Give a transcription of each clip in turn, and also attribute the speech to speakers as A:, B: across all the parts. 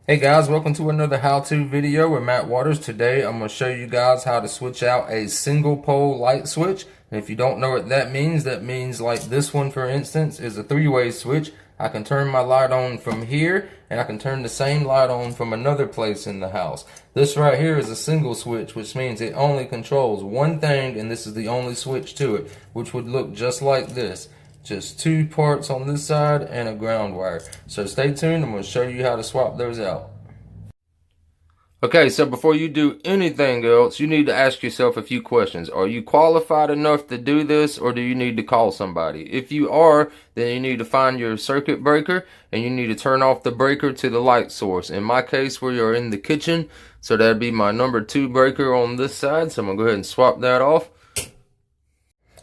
A: Hey guys, welcome to another how-to video with Matt Waters. Today I'm going to show you guys how to switch out a single pole light switch. And if you don't know what that means like this one for instance is a three-way switch. I can turn my light on from here and I can turn the same light on from another place in the house. This right here is a single switch, which means it only controls one thing, and this is the only switch to it, which would look just like this. Just two parts on this side and a ground wire. So stay tuned, I'm going to show you how to swap those out. Okay, so before you do anything else, you need to ask yourself a few questions. Are you qualified enough to do this, or do you need to call somebody? If you are, then you need to find your circuit breaker and you need to turn off the breaker to the light source. In my case, we are in the kitchen, so that'd be my number 2 breaker on this side. So I'm going to go ahead and swap that off.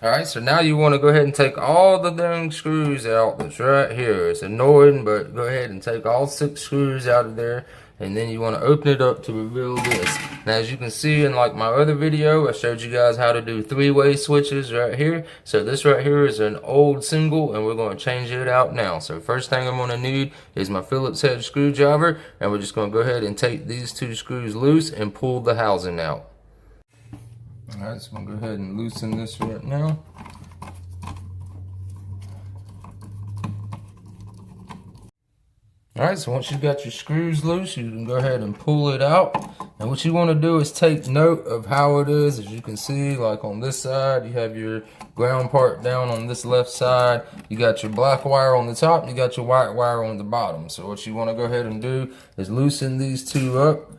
A: Alright, so now you want to go ahead and take all the dang screws out that's right here. It's annoying, but go ahead and take all 6 screws out of there. And then you want to open it up to reveal this. Now as you can see in like my other video, I showed you guys how to do 3-way switches right here. So this right here is an old single and we're going to change it out now. So first thing I'm going to need is my Phillips head screwdriver, and we're just going to go ahead and take these 2 screws loose and pull the housing out. Alright, so I'm going to go ahead and loosen this right now. Alright, so once you've got your screws loose, you can go ahead and pull it out. And what you want to do is take note of how it is. As you can see, like on this side, you have your ground part down on this left side. You got your black wire on the top, and you got your white wire on the bottom. So what you want to go ahead and do is loosen these 2 up.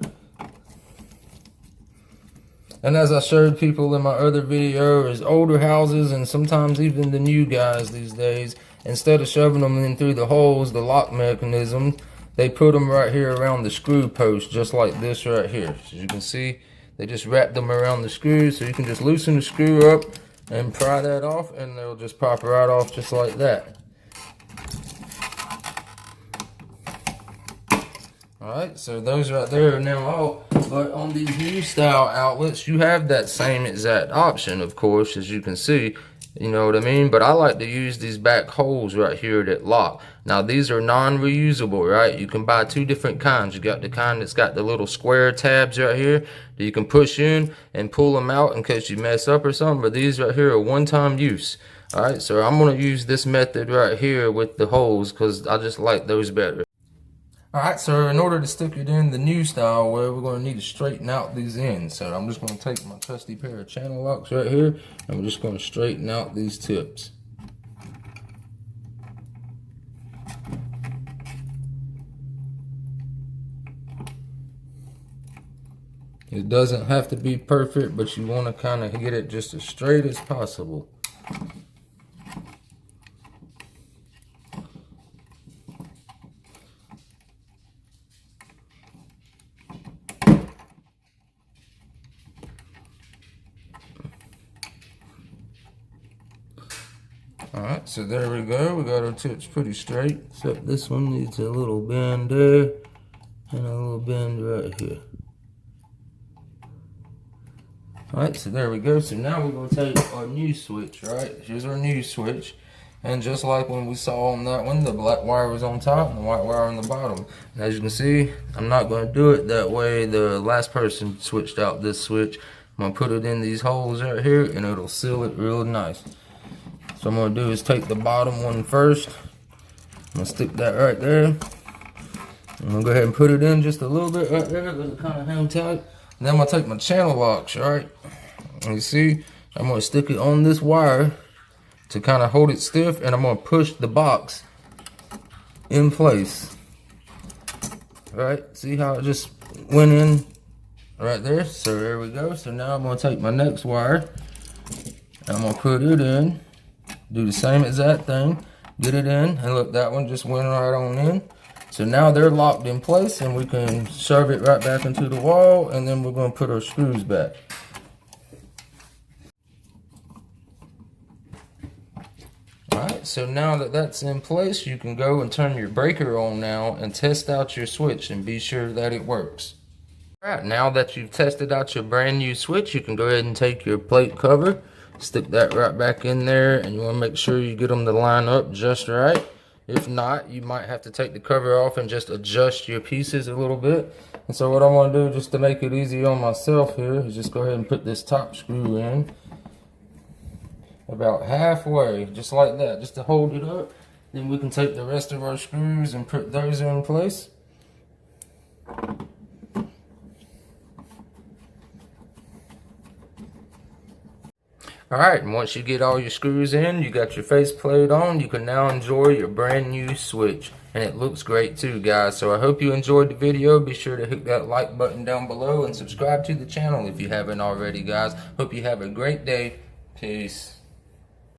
A: And as I showed people in my other video, is older houses and sometimes even the new guys these days, instead of shoving them in through the holes, the lock mechanism, they put them right here around the screw post, just like this right here. As you can see, they just wrap them around the screws, so you can just loosen the screw up and pry that off, and they'll just pop right off just like that. Alright, so those right there are now off. But on these new style outlets, you have that same exact option, of course, as you can see. You know what I mean? But I like to use these back holes right here that lock. Now these are non-reusable, right? You can buy 2 different kinds. You got the kind that's got the little square tabs right here that you can push in and pull them out in case you mess up or something. But these right here are one-time use. Alright, so I'm going to use this method right here with the holes because I just like those better. Alright, so in order to stick it in the new style way, we're going to need to straighten out these ends. So I'm just going to take my trusty pair of channel locks right here, and we're just going to straighten out these tips. It doesn't have to be perfect, but you want to kind of get it just as straight as possible. Alright, so there we go. We got our tips pretty straight, except this one needs a little bend there and a little bend right here. Alright, so there we go. So now we're going to take our new switch, right? Here's our new switch. And just like when we saw on that one, the black wire was on top and the white wire on the bottom. And as you can see, I'm not going to do it that way the last person switched out this switch. I'm going to put it in these holes right here and it'll seal it real nice. So I'm going to do is take the bottom one first. I'm going to stick that right there. I'm going to go ahead and put it in just a little bit right there. Let it kind of hang tight. And then I'm going to take my channel locks, right? And you see, I'm going to stick it on this wire to kind of hold it stiff. And I'm going to push the box in place. Right? See how it just went in right there? So there we go. So now I'm going to take my next wire. And I'm going to put it in. Do the same exact thing, get it in, and look, that one just went right on in. So now they're locked in place and we can shove it right back into the wall, and then we're going to put our screws back. Alright, so now that that's in place, you can go and turn your breaker on now and test out your switch and be sure that it works. Alright, now that you've tested out your brand new switch, you can go ahead and take your plate cover, stick that right back in there, and you want to make sure you get them to line up just right. If not, you might have to take the cover off and just adjust your pieces a little bit. And so what I want to do, just to make it easy on myself here, is just go ahead and put this top screw in about halfway, just like that, just to hold it up. Then we can take the rest of our screws and put those in place. Alright, and once you get all your screws in, you got your faceplate on, you can now enjoy your brand new Switch. And it looks great too, guys. So I hope you enjoyed the video. Be sure to hit that like button down below and subscribe to the channel if you haven't already, guys. Hope you have a great day. Peace.